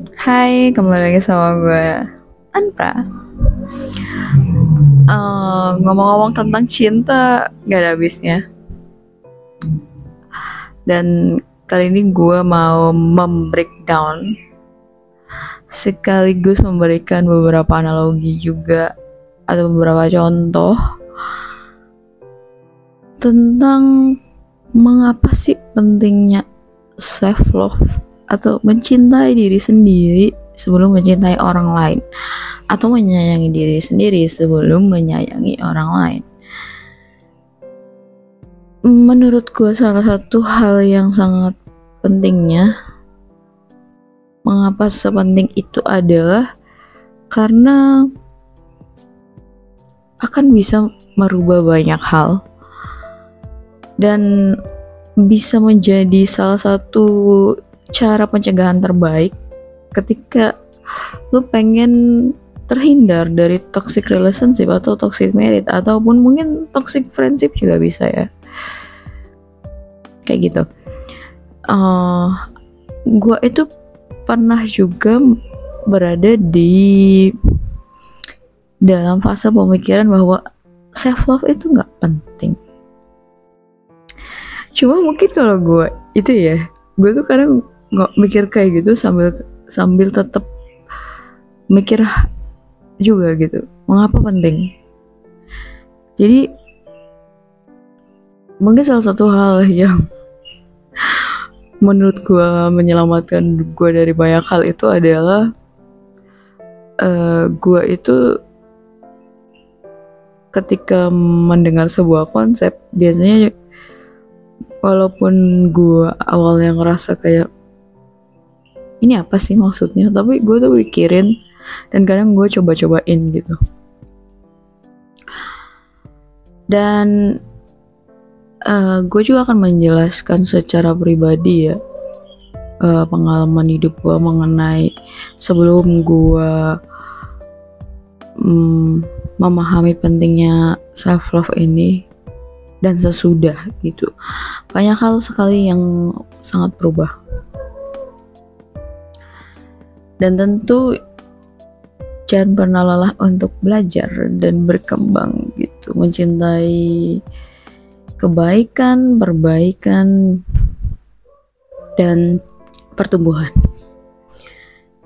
Hai, kembali lagi sama gue Anpra. Ngomong-ngomong tentang cinta, gak ada habisnya. Dan kali ini gue mau membreakdown sekaligus memberikan beberapa analogi juga atau beberapa contoh tentang mengapa sih pentingnya self love atau mencintai diri sendiri sebelum mencintai orang lain, atau menyayangi diri sendiri sebelum menyayangi orang lain. Menurut gue salah satu hal yang sangat pentingnya, mengapa sepenting itu adalah karena akan bisa merubah banyak hal dan bisa menjadi salah satu cara pencegahan terbaik ketika lu pengen terhindar dari toxic relationship atau toxic marriage ataupun mungkin toxic friendship juga bisa ya, kayak gitu. Gue itu pernah juga berada di dalam fase pemikiran bahwa self love itu nggak penting. Cuma mungkin kalau gue itu ya, gue tuh kadang nggak mikir kayak gitu sambil tetap mikir juga gitu, mengapa penting. Jadi mungkin salah satu hal yang menurut gue menyelamatkan gue dari banyak hal itu adalah gue itu ketika mendengar sebuah konsep, biasanya walaupun gue awalnya ngerasa kayak ini apa sih maksudnya, tapi gue tuh pikirin dan kadang gue coba-cobain gitu. Dan gue juga akan menjelaskan secara pribadi ya, pengalaman hidup gue mengenai sebelum gue memahami pentingnya self love ini dan sesudah gitu. Banyak hal sekali yang sangat berubah. Dan tentu jangan pernah lelah untuk belajar dan berkembang gitu, mencintai kebaikan, perbaikan, dan pertumbuhan.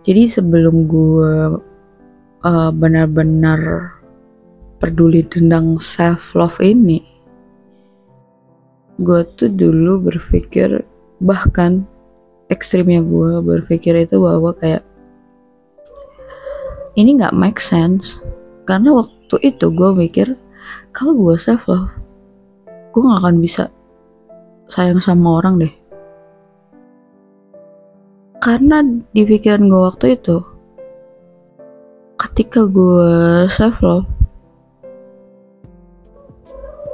Jadi sebelum gue benar-benar peduli tentang self love ini, gue tuh dulu berpikir, bahkan ekstrimnya gue berpikir itu bahwa kayak ini gak make sense. Karena waktu itu gue mikir kalau gue self love, gue gak akan bisa sayang sama orang deh. Karena di pikiran gue waktu itu, ketika gue self love,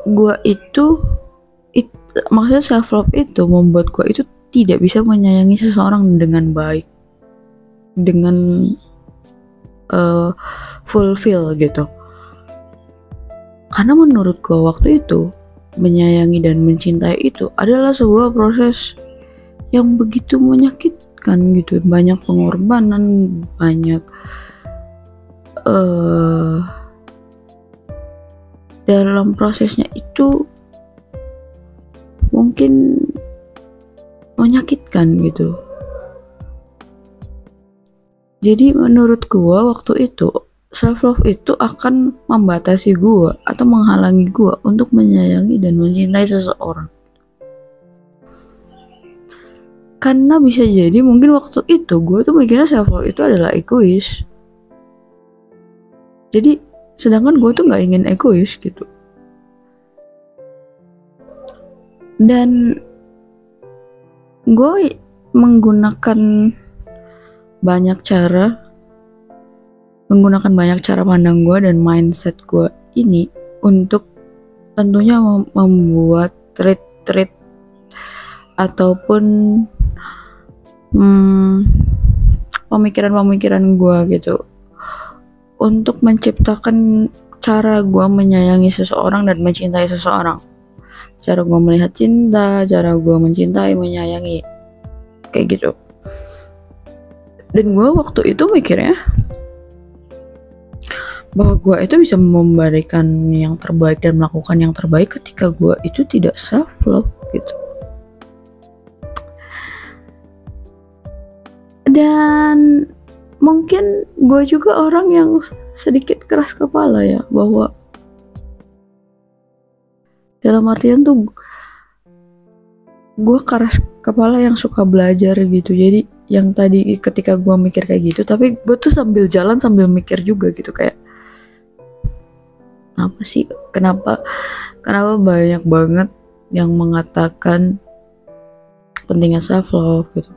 gue itu maksudnya self love itu membuat gue itu tidak bisa menyayangi seseorang dengan baik, dengan fulfill gitu. Karena menurut gue waktu itu menyayangi dan mencintai itu adalah sebuah proses yang begitu menyakitkan gitu, banyak pengorbanan, banyak dalam prosesnya itu mungkin menyakitkan gitu. Jadi menurut gue waktu itu self love itu akan membatasi gue atau menghalangi gue untuk menyayangi dan mencintai seseorang. Karena bisa jadi mungkin waktu itu gue tuh mikirnya self love itu adalah egois. Jadi sedangkan gue tuh gak ingin egois gitu. Dan gue menggunakan banyak cara pandang gue dan mindset gue ini untuk tentunya membuat treat ataupun pemikiran gue gitu, untuk menciptakan cara gue menyayangi seseorang dan mencintai seseorang, cara gue melihat cinta, cara gue mencintai, menyayangi, kayak gitu. Dan gue waktu itu mikirnya bahwa gue itu bisa memberikan yang terbaik dan melakukan yang terbaik ketika gue itu tidak self love gitu. Dan mungkin gue juga orang yang sedikit keras kepala ya, bahwa dalam artian tuh gue keras kepala yang suka belajar gitu. Jadi yang tadi ketika gue mikir kayak gitu, tapi gue tuh sambil jalan sambil mikir juga gitu, kayak kenapa banyak banget yang mengatakan pentingnya self love gitu.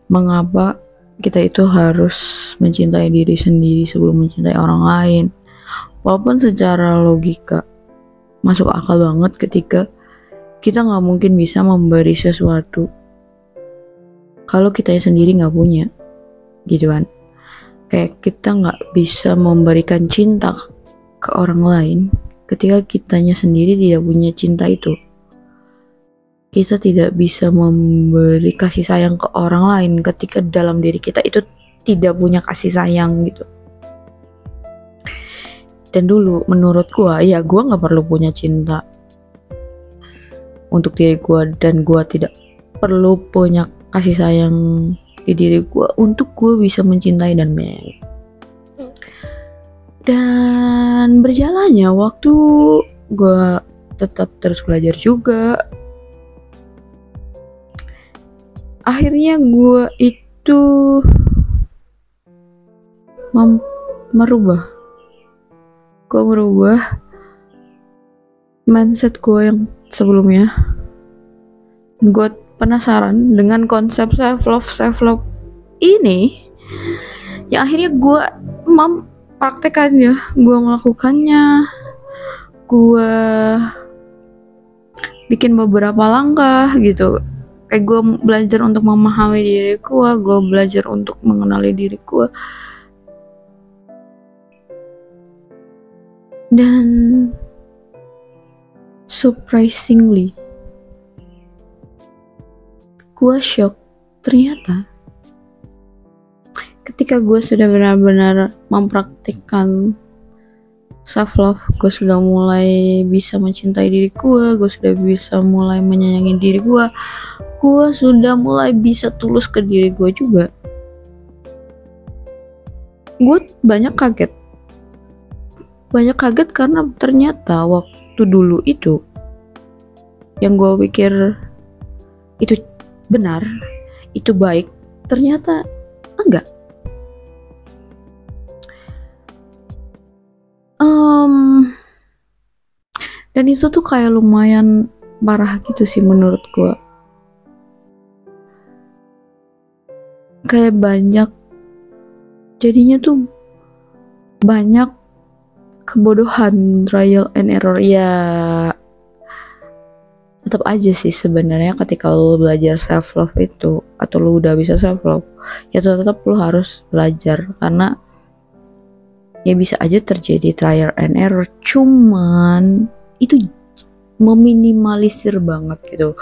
Mengapa kita itu harus mencintai diri sendiri sebelum mencintai orang lain. Walaupun secara logika masuk akal banget ketika kita gak mungkin bisa memberi sesuatu kalau kita sendiri gak punya, gitu kan. Kayak kita gak bisa memberikan cinta ke orang lain ketika kitanya sendiri tidak punya cinta itu. Kita tidak bisa memberi kasih sayang ke orang lain ketika dalam diri kita itu tidak punya kasih sayang gitu. Dan dulu menurut gua, ya gua gak perlu punya cinta untuk diri gua, dan gua tidak perlu punya kasih sayang di diri gua untuk gua bisa mencintai dan menyayangi. Dan berjalannya waktu, gua tetap terus belajar juga. Akhirnya gue itu merubah mindset gue yang sebelumnya. Gue penasaran dengan konsep self love ini. Ya akhirnya gue mempraktekannya, gue melakukannya, gue bikin beberapa langkah gitu. Kayak gue belajar untuk memahami diri gue belajar untuk mengenali diri gue. Dan surprisingly, gue shock. Ternyata ketika gue sudah benar-benar mempraktikkan self love, gue sudah mulai bisa mencintai diri gue sudah bisa mulai menyayangi diri gue sudah mulai bisa tulus ke diri gue juga. Gue banyak kaget karena ternyata waktu dulu itu yang gue pikir itu benar, itu baik, ternyata enggak. Dan itu tuh kayak lumayan parah gitu sih menurut gue. Kayak jadinya tuh banyak kebodohan, trial and error. Ya tetap aja sih sebenarnya ketika lu belajar self love itu, atau lu udah bisa self love, ya tetap lu harus belajar, karena ya bisa aja terjadi trial and error. Cuman itu meminimalisir banget gitu.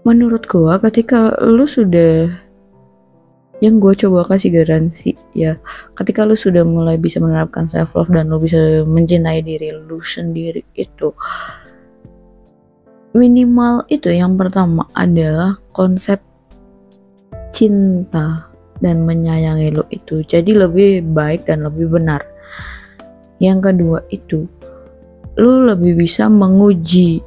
Menurut gue ketika lu sudah, yang gue coba kasih garansi ya, ketika lu sudah mulai bisa menerapkan self love dan lu bisa mencintai diri lu sendiri, itu minimal itu yang pertama adalah konsep cinta dan menyayangi lu itu jadi lebih baik dan lebih benar. Yang kedua itu lu lebih bisa menguji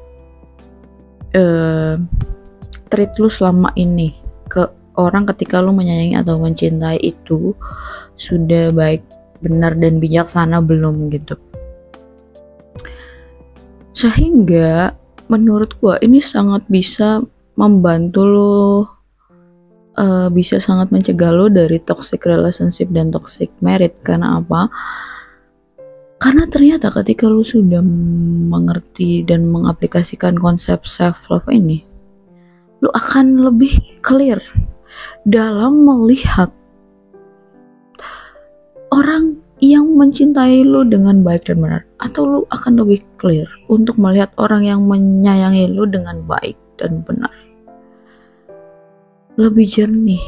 treat lu selama ini ke orang ketika lu menyayangi atau mencintai itu sudah baik, benar, dan bijaksana belum gitu. Sehingga menurut gua ini sangat bisa membantu lu, bisa sangat mencegah lu dari toxic relationship dan toxic marriage. Karena apa? Karena ternyata ketika lu sudah mengerti dan mengaplikasikan konsep self love ini, lu akan lebih clear dalam melihat orang yang mencintai lu dengan baik dan benar, atau lu akan lebih clear untuk melihat orang yang menyayangi lu dengan baik dan benar. Lebih jernih,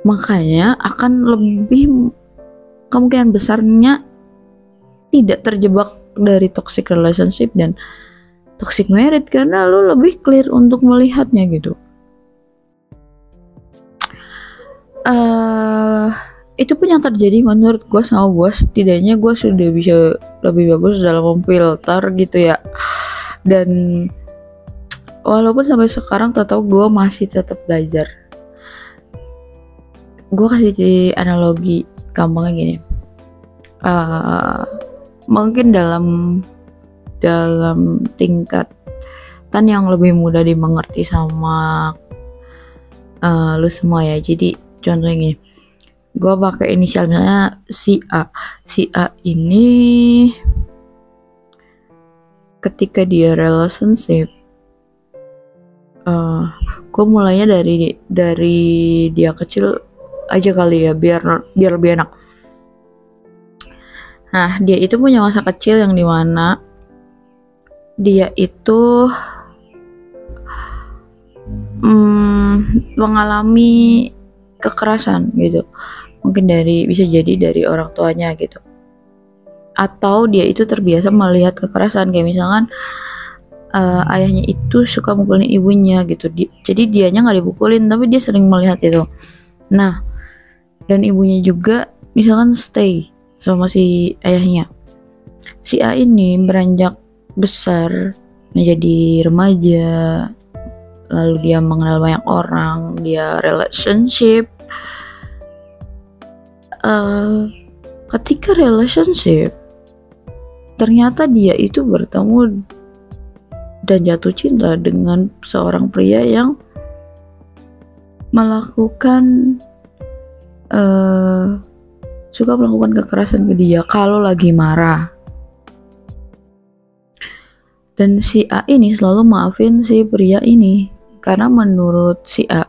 makanya akan lebih kemungkinan besarnya tidak terjebak dari toxic relationship dan toxic marriage karena lu lebih clear untuk melihatnya gitu. Itu pun yang terjadi menurut gue sama gue, setidaknya gue sudah bisa lebih bagus dalam memfilter gitu ya. Dan walaupun sampai sekarang tetap gue masih tetap belajar. Gue kasih analogi gampangnya gini, mungkin dalam tingkatan yang lebih mudah dimengerti sama lu semua ya. Jadi contohnya gini, gue pakai inisial misalnya si A ini ketika dia relationship, gue mulainya dari dia kecil aja kali ya, biar lebih enak. Nah, dia itu punya masa kecil yang dimana dia itu mengalami kekerasan gitu, mungkin bisa jadi dari orang tuanya gitu, atau dia itu terbiasa melihat kekerasan, kayak misalkan ayahnya itu suka mukulin ibunya gitu, jadi dianya nggak dipukulin tapi dia sering melihat itu. Nah, dan ibunya juga misalkan stay sama si ayahnya. Si A ini beranjak besar menjadi remaja, lalu dia mengenal banyak orang, dia relationship. Ketika relationship, ternyata dia itu bertemu dan jatuh cinta dengan seorang pria yang suka melakukan kekerasan ke dia kalau lagi marah. Dan si A ini selalu maafin si pria ini karena menurut si A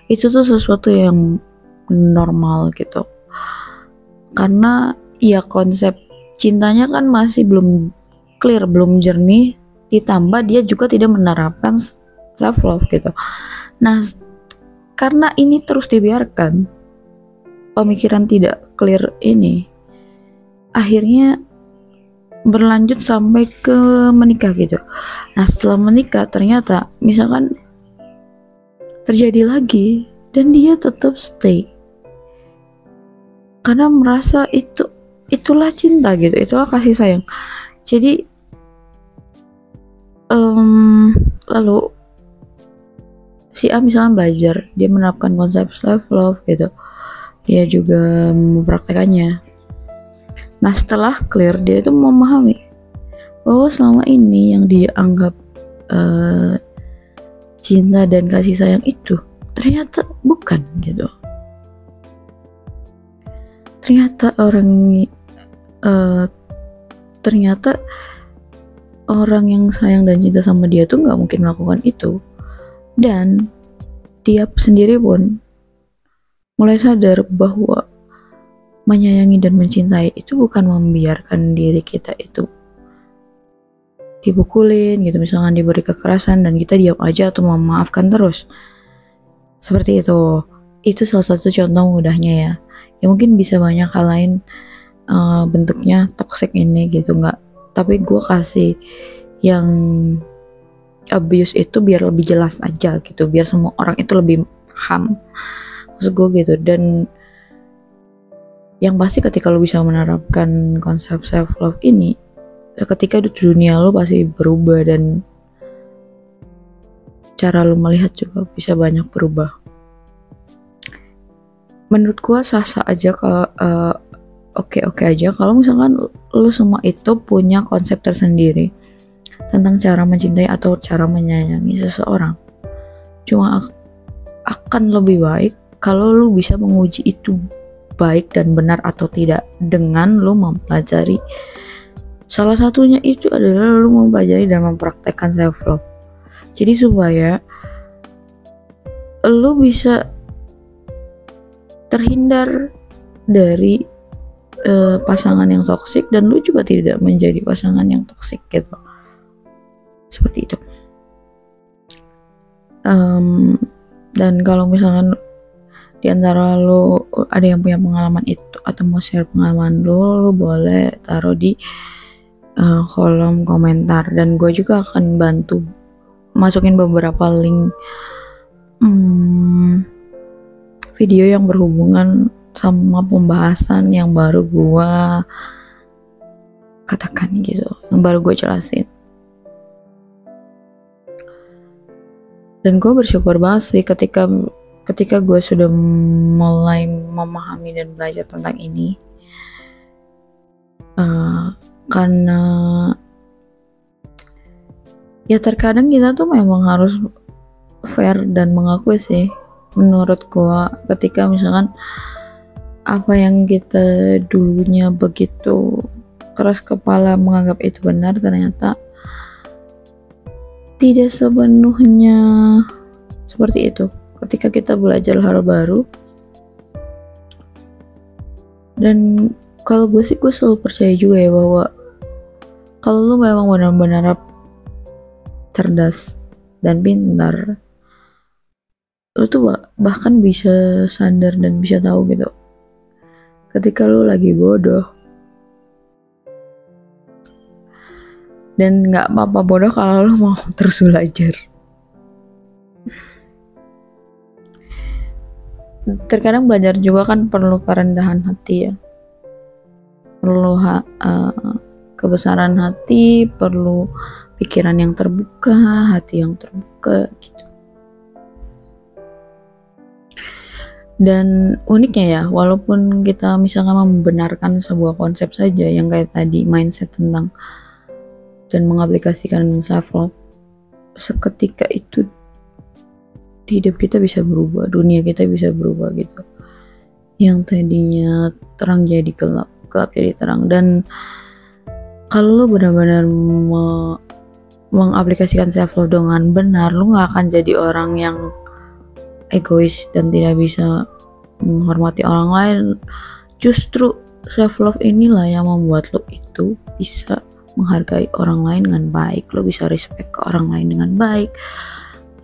itu tuh sesuatu yang normal gitu. Karena ya konsep cintanya kan masih belum clear, belum jernih, ditambah dia juga tidak menerapkan self love gitu. Nah, karena ini terus dibiarkan, pemikiran tidak clear ini akhirnya berlanjut sampai ke menikah gitu. Nah, setelah menikah ternyata misalkan terjadi lagi dan dia tetap stay karena merasa itulah cinta gitu, itulah kasih sayang. Jadi lalu si A misalkan belajar, dia menerapkan konsep self love gitu, dia juga mempraktekannya. Nah, setelah clear, dia itu memahami bahwa selama ini yang dia anggap cinta dan kasih sayang itu ternyata bukan gitu. Ternyata orang yang sayang dan cinta sama dia tuh nggak mungkin melakukan itu. Dan dia sendiri pun mulai sadar bahwa menyayangi dan mencintai itu bukan membiarkan diri kita itu dipukulin gitu, misalkan diberi kekerasan dan kita diam aja atau memaafkan terus seperti itu. Itu salah satu contoh mudahnya ya. Ya mungkin bisa banyak hal lain bentuknya toxic ini gitu, nggak, tapi gue kasih yang abuse itu biar lebih jelas aja gitu, biar semua orang itu lebih paham maksud gue gitu. Dan yang pasti ketika lo bisa menerapkan konsep self love ini, seketika dunia lo pasti berubah dan cara lo melihat juga bisa banyak berubah. Menurut gue sah-sah aja kalau oke aja kalau misalkan lo semua itu punya konsep tersendiri tentang cara mencintai atau cara menyayangi seseorang. Cuma akan lebih baik kalau lo bisa menguji itu baik dan benar atau tidak dengan lo mempelajari. Salah satunya itu adalah lo mempelajari dan mempraktekkan self love. Jadi supaya lo bisa terhindar dari pasangan yang toksik dan lu juga tidak menjadi pasangan yang toksik gitu. Seperti itu. Dan kalau misalkan di antara lo ada yang punya pengalaman itu atau mau share pengalaman lo boleh taruh di kolom komentar, dan gue juga akan bantu masukin beberapa link video yang berhubungan sama pembahasan yang baru gue katakan gitu, yang baru gue jelasin. Dan gue bersyukur banget sih ketika gue sudah mulai memahami dan belajar tentang ini, karena ya terkadang kita tuh memang harus fair dan mengakui sih, menurut gue, ketika misalkan apa yang kita dulunya begitu keras kepala menganggap itu benar, ternyata tidak sepenuhnya seperti itu ketika kita belajar hal baru. Dan kalau gue sih, gue selalu percaya juga ya bahwa kalau lu memang benar-benar cerdas dan pintar, lu tuh bahkan bisa sadar dan bisa tahu gitu ketika lu lagi bodoh. Dan gak apa-apa bodoh kalau lu mau terus belajar. Terkadang belajar juga kan perlu kerendahan hati ya, perlu kebesaran hati, perlu pikiran yang terbuka, hati yang terbuka gitu. Dan uniknya ya, walaupun kita misalkan membenarkan sebuah konsep saja yang kayak tadi, mindset tentang dan mengaplikasikan self love, seketika itu hidup kita bisa berubah, dunia kita bisa berubah gitu. Yang tadinya terang jadi gelap, gelap jadi terang. Dan kalau lo benar-benar mengaplikasikan self love dengan benar, lo gak akan jadi orang yang egois dan tidak bisa menghormati orang lain. Justru self love inilah yang membuat lo itu bisa menghargai orang lain dengan baik, lo bisa respect ke orang lain dengan baik,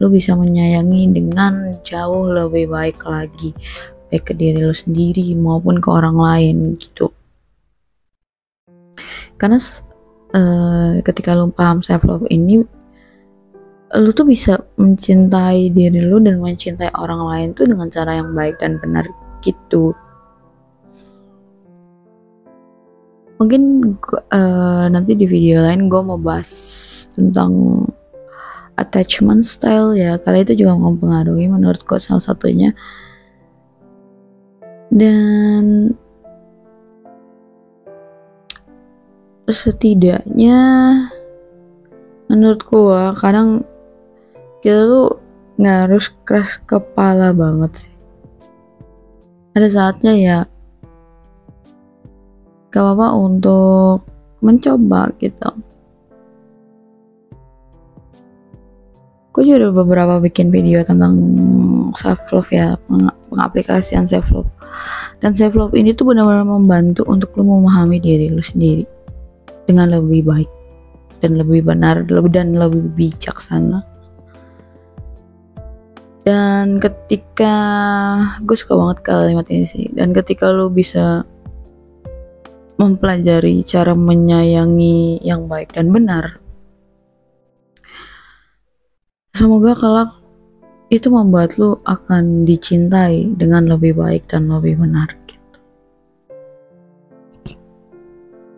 lo bisa menyayangi dengan jauh lebih baik lagi, baik ke diri lo sendiri maupun ke orang lain gitu. Karena ketika lo paham self love ini, lo tuh bisa mencintai diri lo dan mencintai orang lain tuh dengan cara yang baik dan benar gitu. Mungkin nanti di video lain gue mau bahas tentang attachment style ya, karena itu juga mempengaruhi menurut gue salah satunya. Dan setidaknya menurut gue kadang kita tuh gak harus keras kepala banget sih. Ada saatnya ya gak apa-apa untuk mencoba gitu. Gue juga udah beberapa bikin video tentang self love ya, pengaplikasian self love. Dan self love ini tuh benar-benar membantu untuk lo memahami diri lo sendiri dengan lebih baik dan lebih benar dan lebih bijaksana. Dan ketika gue suka banget kalimat ini sih, dan ketika lo bisa mempelajari cara menyayangi yang baik dan benar, semoga kelak itu membuat lo akan dicintai dengan lebih baik dan lebih benar.